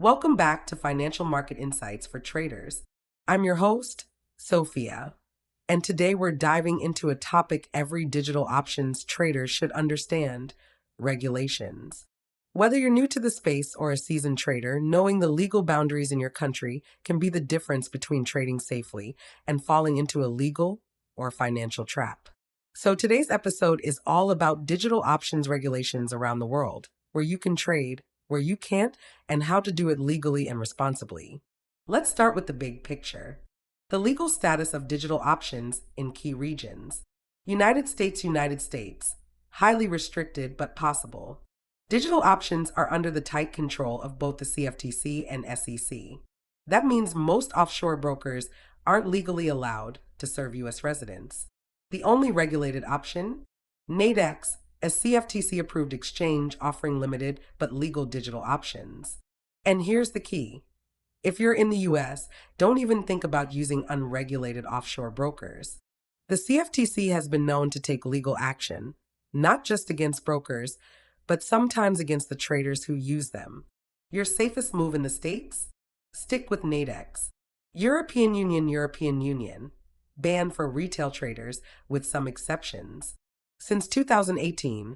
Welcome back to Financial Market Insights for Traders. I'm your host, Sophia, and today we're diving into a topic every digital options trader should understand: regulations. Whether you're new to the space or a seasoned trader, knowing the legal boundaries in your country can be the difference between trading safely and falling into a legal or financial trap. So today's episode is all about digital options regulations around the world, where you can trade, where you can't, and how to do it legally and responsibly. Let's start with the big picture. The legal status of digital options in key regions. United States, highly restricted but possible. Digital options are under the tight control of both the CFTC and SEC. That means most offshore brokers aren't legally allowed to serve U.S. residents. The only regulated option? Nadex, a CFTC-approved exchange offering limited but legal digital options. And here's the key. If you're in the US, don't even think about using unregulated offshore brokers. The CFTC has been known to take legal action, not just against brokers, but sometimes against the traders who use them. Your safest move in the States? Stick with Nadex. European Union, banned for retail traders with some exceptions. Since 2018,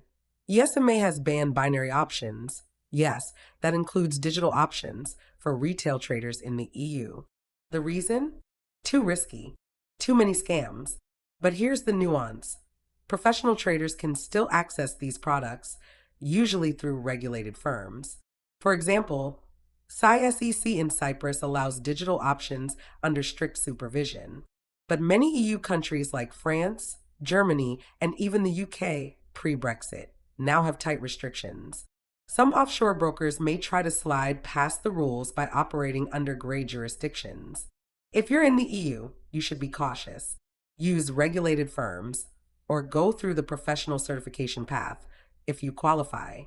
ESMA has banned binary options. Yes, that includes digital options for retail traders in the EU. The reason? Too risky. Too many scams. But here's the nuance. Professional traders can still access these products, usually through regulated firms. For example, SEC in Cyprus allows digital options under strict supervision. But many EU countries like France, Germany, and even the UK, pre-Brexit, now have tight restrictions. Some offshore brokers may try to slide past the rules by operating under gray jurisdictions. If you're in the EU, you should be cautious. Use regulated firms, or go through the professional certification path if you qualify.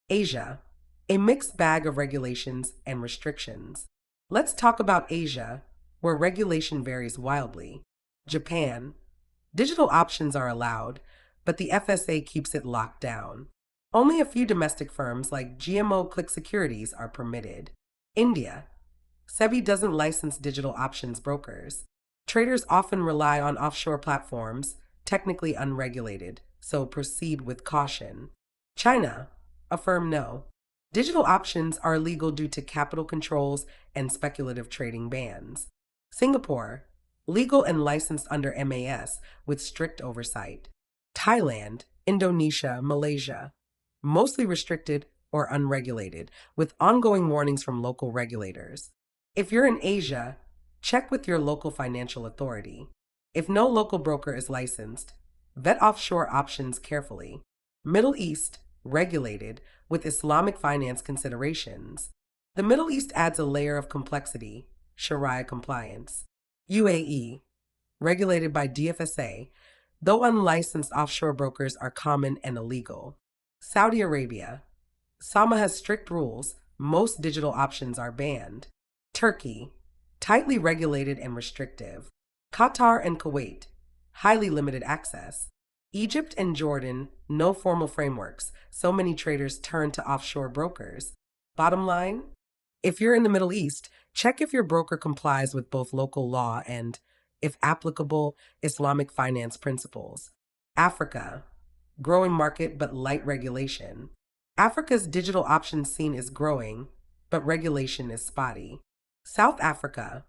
Asia, a mixed bag of regulations and restrictions. Let's talk about Asia, where regulation varies wildly. Japan. Digital options are allowed, but the FSA keeps it locked down. Only a few domestic firms like GMO Click Securities are permitted. India. SEBI doesn't license digital options brokers. Traders often rely on offshore platforms, technically unregulated, so proceed with caution. China. A firm no. Digital options are illegal due to capital controls and speculative trading bans. Singapore. Legal and licensed under MAS with strict oversight. Thailand, Indonesia, Malaysia, mostly restricted or unregulated, with ongoing warnings from local regulators. If you're in Asia, check with your local financial authority. If no local broker is licensed, vet offshore options carefully. Middle East, regulated, with Islamic finance considerations. The Middle East adds a layer of complexity, Sharia compliance. UAE, regulated by DFSA, though unlicensed offshore brokers are common and illegal. Saudi Arabia, SAMA has strict rules, most digital options are banned. Turkey, tightly regulated and restrictive. Qatar and Kuwait, highly limited access. Egypt and Jordan, no formal frameworks, so many traders turn to offshore brokers. Bottom line? If you're in the Middle East, check if your broker complies with both local law and, if applicable, Islamic finance principles. Africa, growing market but light regulation. Africa's digital options scene is growing, but regulation is spotty. South Africa,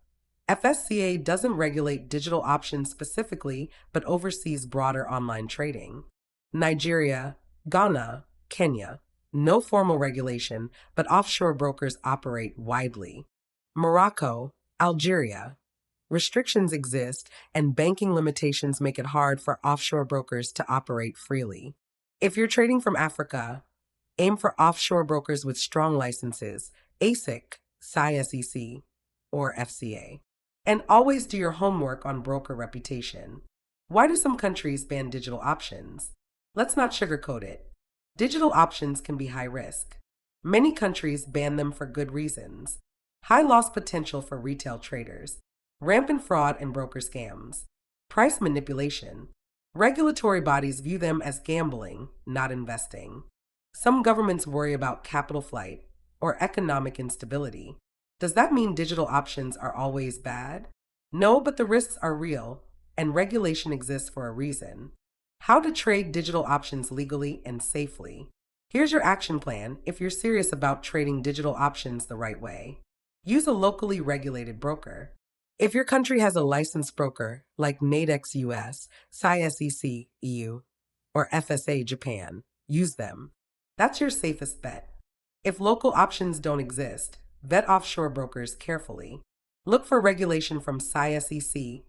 FSCA doesn't regulate digital options specifically, but oversees broader online trading. Nigeria, Ghana, Kenya, no formal regulation, but offshore brokers operate widely. Morocco, Algeria. Restrictions exist, and banking limitations make it hard for offshore brokers to operate freely. If you're trading from Africa, aim for offshore brokers with strong licenses, ASIC, SEC, or FCA. And always do your homework on broker reputation. Why do some countries ban digital options? Let's not sugarcoat it. Digital options can be high risk. Many countries ban them for good reasons. High loss potential for retail traders, rampant fraud and broker scams, price manipulation. Regulatory bodies view them as gambling, not investing. Some governments worry about capital flight or economic instability. Does that mean digital options are always bad? No, but the risks are real, and regulation exists for a reason. How to trade digital options legally and safely. Here's your action plan if you're serious about trading digital options the right way. Use a locally regulated broker. If your country has a licensed broker like Nadex US, SCISEC EU, or FSA Japan, use them. That's your safest bet. If local options don't exist, vet offshore brokers carefully. Look for regulation from SCISEC,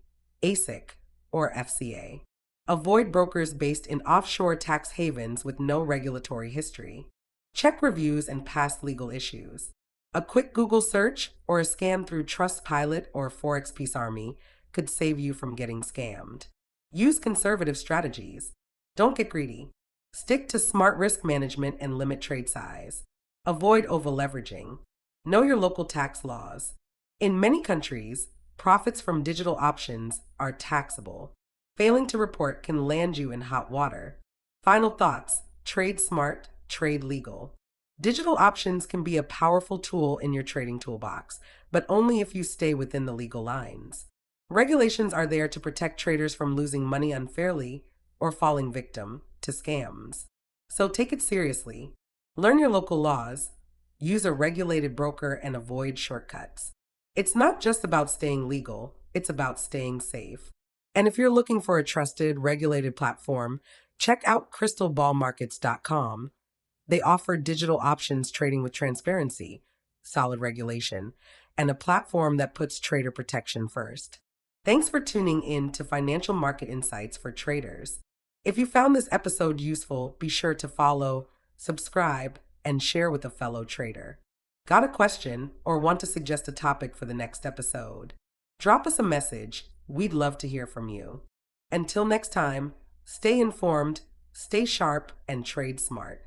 ASIC, or FCA. Avoid brokers based in offshore tax havens with no regulatory history. Check reviews and past legal issues. A quick Google search or a scan through Trustpilot or Forex Peace Army could save you from getting scammed. Use conservative strategies. Don't get greedy. Stick to smart risk management and limit trade size. Avoid over-leveraging. Know your local tax laws. In many countries, profits from digital options are taxable. Failing to report can land you in hot water. Final thoughts: trade smart, trade legal. Digital options can be a powerful tool in your trading toolbox, but only if you stay within the legal lines. Regulations are there to protect traders from losing money unfairly or falling victim to scams. So take it seriously. Learn your local laws, use a regulated broker, and avoid shortcuts. It's not just about staying legal, it's about staying safe. And if you're looking for a trusted, regulated platform, check out crystalballmarkets.com. They offer digital options trading with transparency, solid regulation, and a platform that puts trader protection first. Thanks for tuning in to Financial Market Insights for Traders. If you found this episode useful, be sure to follow, subscribe, and share with a fellow trader. Got a question or want to suggest a topic for the next episode? Drop us a message. We'd love to hear from you. Until next time, stay informed, stay sharp, and trade smart.